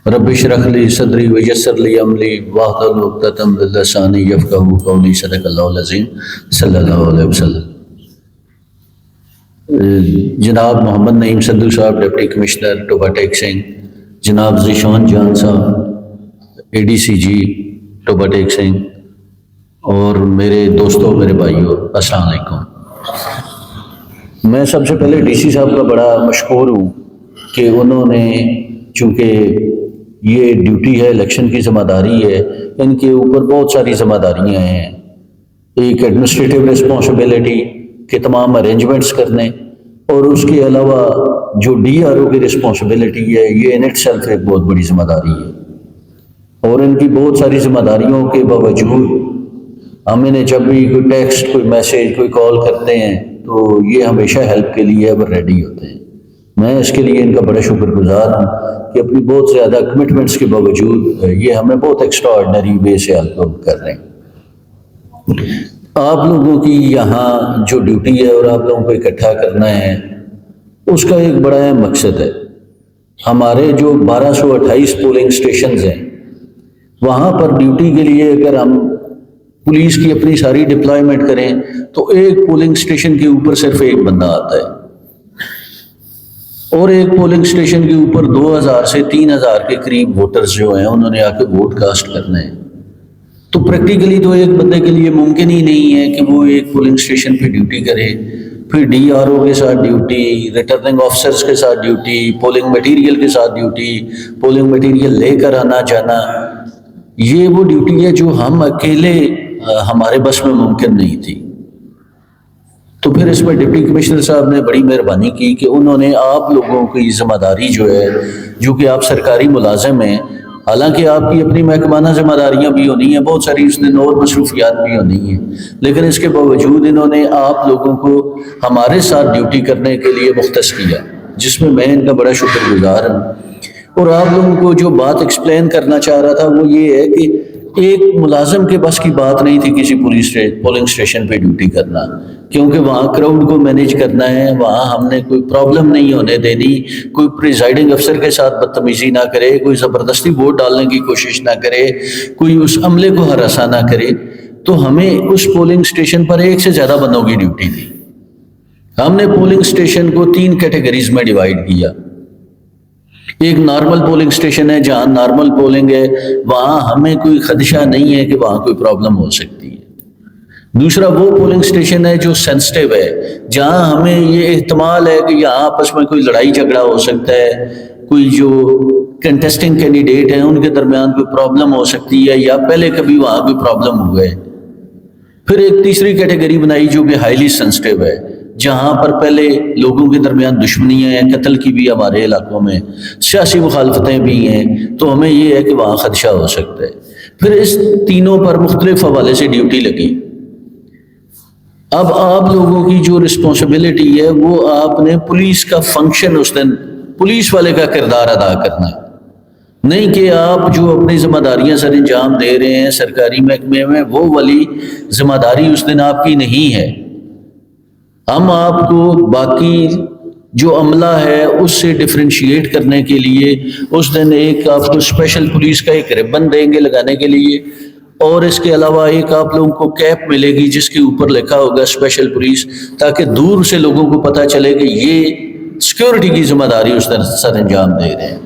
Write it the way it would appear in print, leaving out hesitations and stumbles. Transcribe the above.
رب اشرح لی صدری ویسر لی امری واحلل عقدۃ من لسانی یفقہوا قولی صدق اللہ العظیم صلی اللہ علیہ وسلم۔ جناب محمد نعیم سدھو صاحب ڈپٹی کمشنر ٹوبہ ٹیک سنگھ، جناب ذیشان جان صاحب اے ڈی سی جی ٹوبہ ٹیک سنگھ، اور میرے دوستوں میرے بھائیوں، السلام علیکم۔ میں سب سے پہلے ڈی سی صاحب کا بڑا مشکور ہوں کہ انہوں نے، چونکہ یہ ڈیوٹی ہے، الیکشن کی ذمہ داری ہے، ان کے اوپر بہت ساری ذمہ داریاں ہیں۔ ایک ایڈمنسٹریٹو رسپانسبلٹی کہ تمام ارینجمنٹس کرنے، اور اس کے علاوہ جو ڈی آر او کی رسپانسبلٹی ہے، یہ ان اٹ سیلف ایک بہت بڑی ذمہ داری ہے۔ اور ان کی بہت ساری ذمہ داریوں کے باوجود ہم انہیں جب بھی کوئی ٹیکسٹ، کوئی میسیج، کوئی کال کرتے ہیں تو یہ ہمیشہ ہیلپ کے لیے ایور ریڈی ہوتے ہیں۔ میں اس کے لیے ان کا بڑا شکر گزار ہوں کہ اپنی بہت زیادہ کمٹمنٹس کے باوجود یہ ہمیں بہت ایکسٹرا آرڈنری وے سے ہیلپ کر رہے ہیں۔ آپ لوگوں کی یہاں جو ڈیوٹی ہے اور آپ لوگوں کو اکٹھا کرنا ہے، اس کا ایک بڑا اہم مقصد ہے۔ ہمارے جو 1228 پولنگ اسٹیشنز ہیں، وہاں پر ڈیوٹی کے لیے اگر ہم پولیس کی اپنی ساری ڈپلائمنٹ کریں تو ایک پولنگ اسٹیشن کے اوپر صرف ایک بندہ آتا ہے، اور ایک پولنگ اسٹیشن کے اوپر 2000 سے 3000 کے قریب ووٹرز جو ہیں انہوں نے آ کے ووٹ کاسٹ کرنا ہے۔ تو پریکٹیکلی تو ایک بندے کے لیے ممکن ہی نہیں ہے کہ وہ ایک پولنگ اسٹیشن پہ ڈیوٹی کرے، پھر ڈی آر او کے ساتھ ڈیوٹی، ریٹرننگ آفیسرز کے ساتھ ڈیوٹی، پولنگ مٹیریل کے ساتھ ڈیوٹی، پولنگ مٹیریل لے کر آنا جانا۔ یہ وہ ڈیوٹی ہے جو ہم اکیلے ہمارے بس میں ممکن نہیں تھی۔ تو پھر اس میں ڈپٹی کمشنر صاحب نے بڑی مہربانی کی کہ انہوں نے آپ لوگوں کی ذمہ داری جو ہے، جو کہ آپ سرکاری ملازم ہیں، حالانکہ آپ کی اپنی محکمانہ ذمہ داریاں بھی ہونی ہیں، بہت ساری اس دن اور مصروفیات بھی ہونی ہیں، لیکن اس کے باوجود انہوں نے آپ لوگوں کو ہمارے ساتھ ڈیوٹی کرنے کے لیے مختص کیا، جس میں میں ان کا بڑا شکر گزار ہوں۔ اور آپ لوگوں کو جو بات ایکسپلین کرنا چاہ رہا تھا وہ یہ ہے کہ ایک ملازم کے بس کی بات نہیں تھی کسی پولنگ اسٹیشن پہ ڈیوٹی کرنا، کیونکہ وہاں کراؤڈ کو مینیج کرنا ہے، وہاں ہم نے کوئی پرابلم نہیں ہونے دینی، کوئی پریزائڈنگ افسر کے ساتھ بدتمیزی نہ کرے، کوئی زبردستی ووٹ ڈالنے کی کوشش نہ کرے، کوئی اس عملے کو ہراساں نہ کرے۔ تو ہمیں اس پولنگ اسٹیشن پر ایک سے زیادہ بندوں کی ڈیوٹی تھی۔ ہم نے پولنگ اسٹیشن کو 3 کیٹیگریز میں ڈیوائیڈ کیا۔ ایک نارمل پولنگ اسٹیشن ہے، جہاں نارمل پولنگ ہے، وہاں ہمیں کوئی خدشہ نہیں ہے کہ وہاں کوئی پرابلم ہو سکتی ہے۔ دوسرا وہ پولنگ اسٹیشن ہے جو سینسٹیو ہے، جہاں ہمیں یہ احتمال ہے کہ یہاں آپس میں کوئی لڑائی جھگڑا ہو سکتا ہے، کوئی جو کنٹیسٹنگ کینڈیڈیٹ ہیں ان کے درمیان کوئی پرابلم ہو سکتی ہے، یا پہلے کبھی وہاں کوئی پرابلم ہوئے۔ پھر ایک تیسری کیٹیگری بنائی جو کہ ہائیلی سینسٹیو ہے، جہاں پر پہلے لوگوں کے درمیان دشمنیاں ہیں، قتل کی بھی ہمارے علاقوں میں، سیاسی مخالفتیں بھی ہیں، تو ہمیں یہ ہے کہ وہاں خدشہ ہو سکتا ہے۔ پھر اس تینوں پر مختلف حوالے سے ڈیوٹی لگی۔ اب آپ لوگوں کی جو رسپانسبلٹی ہے وہ آپ نے پولیس کا فنکشن، اس دن پولیس والے کا کردار ادا کرنا ہے، نہیں کہ آپ جو اپنی ذمہ داریاں سر انجام دے رہے ہیں سرکاری محکمے میں، وہ والی ذمہ داری اس دن آپ کی نہیں ہے۔ ہم آپ کو باقی جو عملہ ہے اس سے ڈفرینشیٹ کرنے کے لیے اس دن ایک آپ کو اسپیشل پولیس کا ایک ربن دیں گے لگانے کے لیے، اور اس کے علاوہ ایک آپ لوگوں کو کیپ ملے گی جس کے اوپر لکھا ہوگا اسپیشل پولیس، تاکہ دور سے لوگوں کو پتہ چلے کہ یہ سیکیورٹی کی ذمہ داری اس دن سر انجام دے رہے ہیں۔